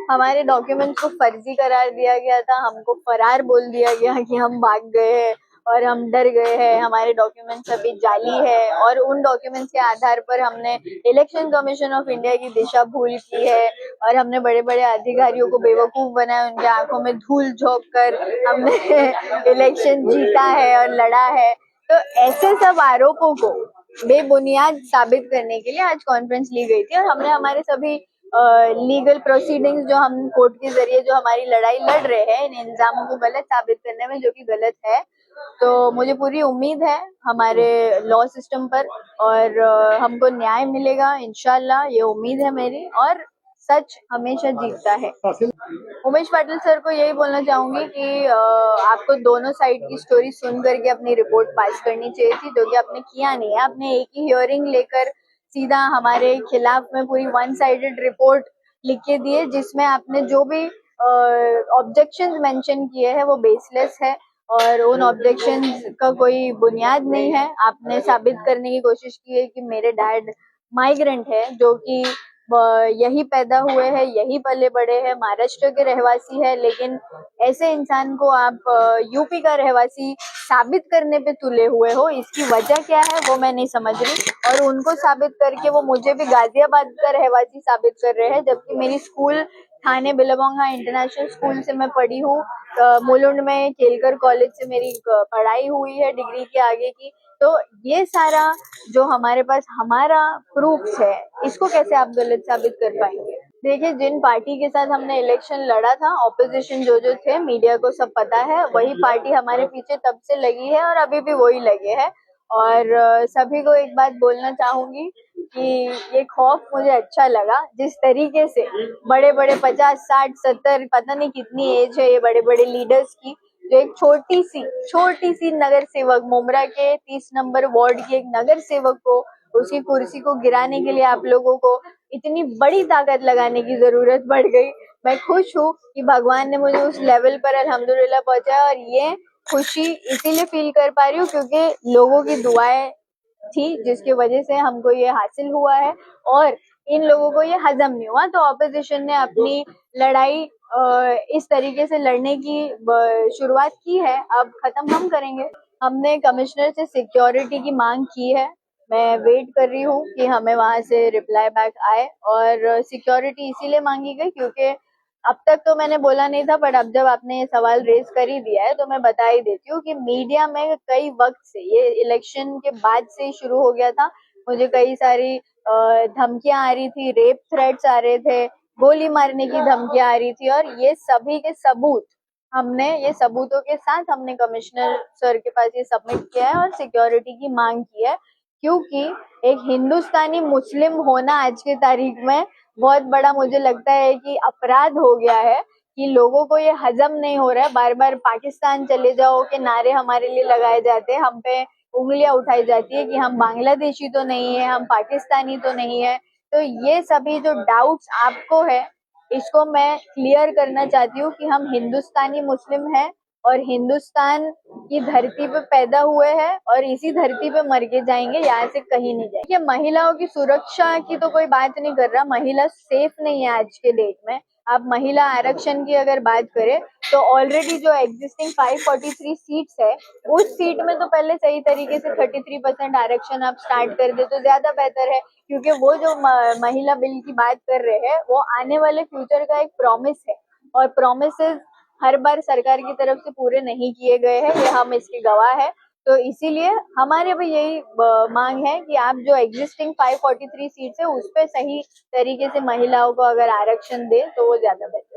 हमारे डॉक्यूमेंट्स को फर्जी करार दिया गया था, हमको फरार बोल दिया गया कि हम भाग गए हैं और हम डर गए हैं, हमारे डॉक्यूमेंट्स अभी जाली है। और उन डॉक्यूमेंट्स के आधार पर हमने इलेक्शन कमीशन ऑफ इंडिया की दिशा भूल की है और हमने बड़े बड़े अधिकारियों को बेवकूफ बनाया, उनके आंखों में धूल झोंक कर हमने इलेक्शन जीता है और लड़ा है। तो ऐसे सब आरोपों को बेबुनियाद साबित करने के लिए आज कॉन्फ्रेंस ली गई थी और हमने हमारे सभी लीगल प्रोसीडिंग्स जो हम कोर्ट के जरिए जो हमारी लड़ाई लड़ रहे हैं इन इल्जामों को गलत साबित करने में, जो कि गलत है। तो मुझे पूरी उम्मीद है हमारे लॉ सिस्टम पर और हमको न्याय मिलेगा इंशाल्लाह, ये उम्मीद है मेरी। और सच हमेशा जीतता है। उमेश पाटिल सर को यही बोलना चाहूंगी कि आपको दोनों साइड की स्टोरी सुन करके अपनी रिपोर्ट पास करनी चाहिए थी, जो कि आपने किया नहीं है। आपने एक ही हियरिंग लेकर सीधा हमारे खिलाफ में पूरी वन साइडेड रिपोर्ट लिख के दी है, जिसमें आपने जो भी ऑब्जेक्शंस मेंशन किए हैं वो बेसलेस है और उन ऑब्जेक्शंस का कोई बुनियाद नहीं है। आपने साबित करने की कोशिश की है कि मेरे डैड माइग्रेंट है, जो कि यही पैदा हुए हैं, यही पले बड़े हैं, महाराष्ट्र के रहवासी है, लेकिन ऐसे इंसान को आप यूपी का रहवासी साबित करने पे तुले हुए हो। इसकी वजह क्या है वो मैं नहीं समझ रही। और उनको साबित करके वो मुझे भी गाजियाबाद का रहवासी साबित कर रहे हैं, जबकि मेरी स्कूल थाने बिलबोंगा इंटरनेशनल स्कूल से मैं पढ़ी हूँ। मुलुंड में केलकर कॉलेज से मेरी पढ़ाई हुई है डिग्री के आगे की। तो ये सारा जो हमारे पास हमारा प्रूफ्स है, इसको कैसे आप गलत साबित कर पाएंगे? देखिए, जिन पार्टी के साथ हमने इलेक्शन लड़ा था, ऑपोजिशन जो थे, मीडिया को सब पता है, वही पार्टी हमारे पीछे तब से लगी है और अभी भी वही लगे है। और सभी को एक बात बोलना चाहूंगी कि ये खौफ मुझे अच्छा लगा, जिस तरीके से बड़े बड़े 50, 60, 70 पता नहीं कितनी एज है ये बड़े बड़े लीडर्स की, जो एक छोटी सी नगर सेवक, मुमरा के 30 नंबर वार्ड की एक नगर सेवक को, उसकी कुर्सी को गिराने के लिए आप लोगों को इतनी बड़ी ताकत लगाने की जरूरत पड़ गई। मैं खुश हूँ कि भगवान ने मुझे उस लेवल पर अल्हम्दुलिल्लाह पहुंचाया और ये खुशी इसीलिए फील कर पा रही हूँ क्योंकि लोगों की दुआएं थी जिसकी वजह से हमको ये हासिल हुआ है और इन लोगों को ये हजम नहीं हुआ। तो ऑपोजिशन ने अपनी लड़ाई इस तरीके से लड़ने की शुरुआत की है, अब खत्म हम करेंगे। हमने कमिश्नर से सिक्योरिटी की मांग की है, मैं वेट कर रही हूँ कि हमें वहां से रिप्लाई बैक आए। और सिक्योरिटी इसीलिए मांगी गई क्योंकि अब तक तो मैंने बोला नहीं था, बट अब जब आपने ये सवाल रेज कर ही दिया है तो मैं बता ही देती हूँ कि मीडिया में कई वक्त से, ये इलेक्शन के बाद से ही शुरू हो गया था, मुझे कई सारी धमकियां आ रही थी, रेप थ्रेट्स आ रहे थे, गोली मारने की धमकियां आ रही थी। और ये सभी के सबूत हमने, ये सबूतों के साथ हमने कमिश्नर सर के पास ये सबमिट किया है और सिक्योरिटी की मांग की है, क्योंकि एक हिंदुस्तानी मुस्लिम होना आज की तारीख में बहुत बड़ा, मुझे लगता है कि अपराध हो गया है कि लोगों को ये हजम नहीं हो रहा है। बार बार पाकिस्तान चले जाओ के नारे हमारे लिए लगाए जाते हैं, हम पे उंगलियां उठाई जाती है कि हम बांग्लादेशी तो नहीं है, हम पाकिस्तानी तो नहीं है। तो ये सभी जो डाउट्स आपको है, इसको मैं क्लियर करना चाहती हूँ कि हम हिंदुस्तानी मुस्लिम हैं और हिंदुस्तान की धरती पे पैदा हुए हैं और इसी धरती पे मर के जाएंगे, यहाँ से कहीं नहीं जाएंगे। महिलाओं की सुरक्षा की तो कोई बात नहीं कर रहा, महिला सेफ नहीं है आज के डेट में। आप महिला आरक्षण की अगर बात करें तो ऑलरेडी जो एग्जिस्टिंग 543 सीट्स है, उस सीट में तो पहले सही तरीके से 33% आरक्षण आप स्टार्ट कर दे तो ज्यादा बेहतर है, क्योंकि वो जो महिला बिल की बात कर रहे हैं वो आने वाले फ्यूचर का एक प्रॉमिस है और प्रॉमिसेस हर बार सरकार की तरफ से पूरे नहीं किए गए हैं, ये हम इसके गवाह है। तो इसीलिए हमारे भी यही मांग है कि आप जो एग्जिस्टिंग 543 सीट्स है उस पे सही तरीके से महिलाओं को अगर आरक्षण दे तो वो ज्यादा बेहतर।